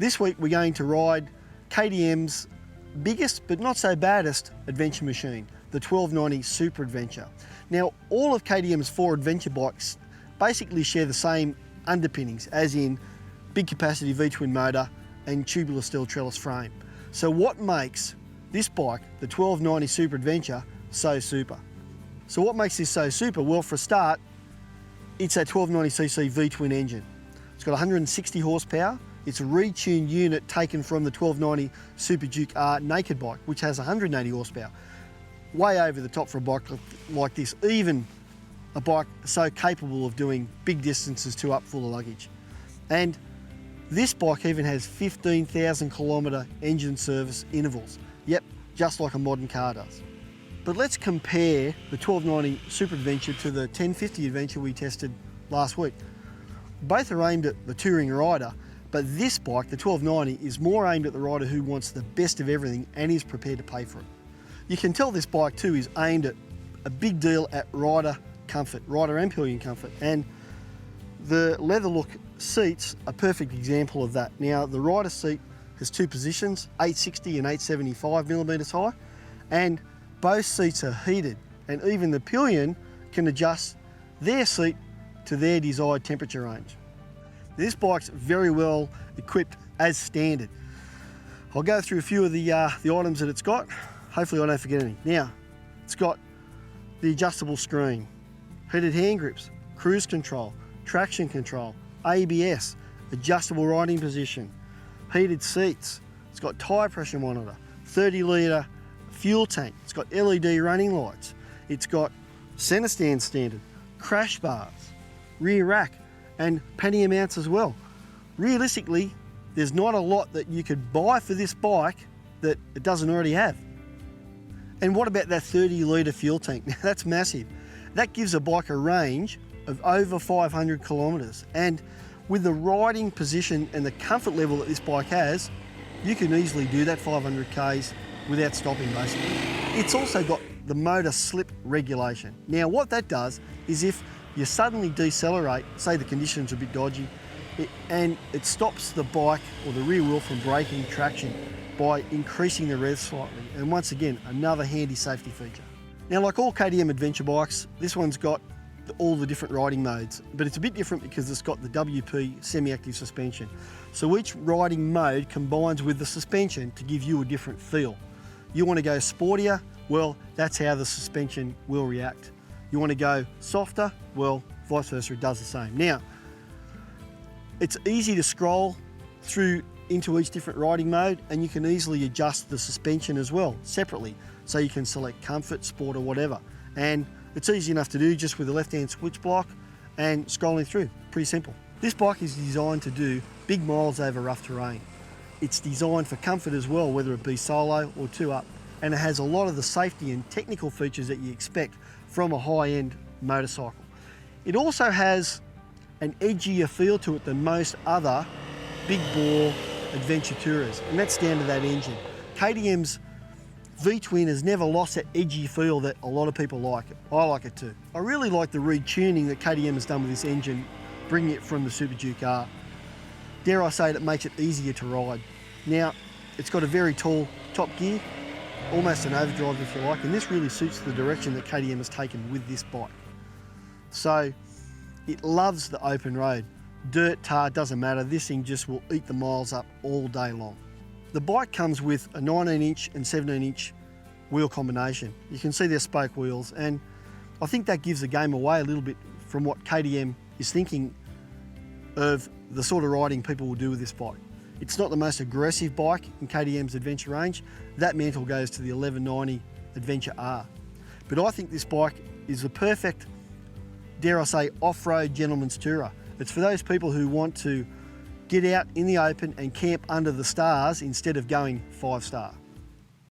This week we're going to ride KTM's biggest but not so baddest adventure machine, the 1290 Super Adventure. Now, all of KTM's 4 adventure bikes basically share the same underpinnings, as in big capacity V-twin motor and tubular steel trellis frame. So what makes this bike, the 1290 Super Adventure, so super? So what makes this so super? Well, for a start, it's a 1290cc V-twin engine. It's got 160 horsepower. It's a retuned unit taken from the 1290 Super Duke R naked bike, which has 180 horsepower. Way over the top for a bike like this, even a bike so capable of doing big distances to up full of luggage. And this bike even has 15,000 kilometre engine service intervals. Yep, just like a modern car does. But let's compare the 1290 Super Adventure to the 1050 Adventure we tested last week. Both are aimed at the touring rider, but this bike, the 1290, is more aimed at the rider who wants the best of everything and is prepared to pay for it. You can tell this bike too is aimed at a big deal at rider comfort, rider and pillion comfort, and the leather look seats are a perfect example of that. Now, the rider seat has 2 positions, 860 and 875 millimetres high, and both seats are heated, and even the pillion can adjust their seat to their desired temperature range. This bike's very well equipped as standard. I'll go through a few of the items that it's got. Hopefully I don't forget any. Now, it's got the adjustable screen, heated hand grips, cruise control, traction control, ABS, adjustable riding position, heated seats. It's got tyre pressure monitor, 30 litre fuel tank. It's got LED running lights. It's got centre stand standard, crash bars, rear rack, and pannier mounts as well. Realistically, there's not a lot that you could buy for this bike that it doesn't already have. And what about that 30 litre fuel tank? Now, that's massive. That gives a bike a range of over 500 kilometres. And with the riding position and the comfort level that this bike has, you can easily do that 500 Ks without stopping, basically. It's also got the motor slip regulation. Now, what that does is if you suddenly decelerate, say the conditions are a bit dodgy, and it stops the bike or the rear wheel from breaking traction by increasing the rev slightly. And once again, another handy safety feature. Now, like all KTM adventure bikes, this one's got all the different riding modes, but it's a bit different because it's got the WP semi-active suspension. So each riding mode combines with the suspension to give you a different feel. You want to go sportier? Well, that's how the suspension will react. You want to go softer? Well, vice versa, it does the same. Now, it's easy to scroll through into each different riding mode, and you can easily adjust the suspension as well, separately. So you can select comfort, sport, or whatever. And it's easy enough to do just with the left-hand switch block and scrolling through, pretty simple. This bike is designed to do big miles over rough terrain. It's designed for comfort as well, whether it be solo or 2-up. And it has a lot of the safety and technical features that you expect from a high-end motorcycle. It also has an edgier feel to it than most other big bore adventure tourers, and that's down to that engine. KTM's V-twin has never lost that edgy feel that a lot of people like it. I like it too. I really like the retuning that KTM has done with this engine, bringing it from the Super Duke R. Dare I say it makes it easier to ride. Now, it's got a very tall top gear, almost an overdrive if you like, and this really suits the direction that KTM has taken with this bike. So, it loves the open road. Dirt, tar, doesn't matter, this thing just will eat the miles up all day long. The bike comes with a 19-inch and 17-inch wheel combination. You can see they're spoke wheels, and I think that gives the game away a little bit from what KTM is thinking of the sort of riding people will do with this bike. It's not the most aggressive bike in KTM's adventure range. That mantle goes to the 1190 Adventure R. But I think this bike is the perfect, dare I say, off-road gentleman's tourer. It's for those people who want to get out in the open and camp under the stars instead of going 5-star.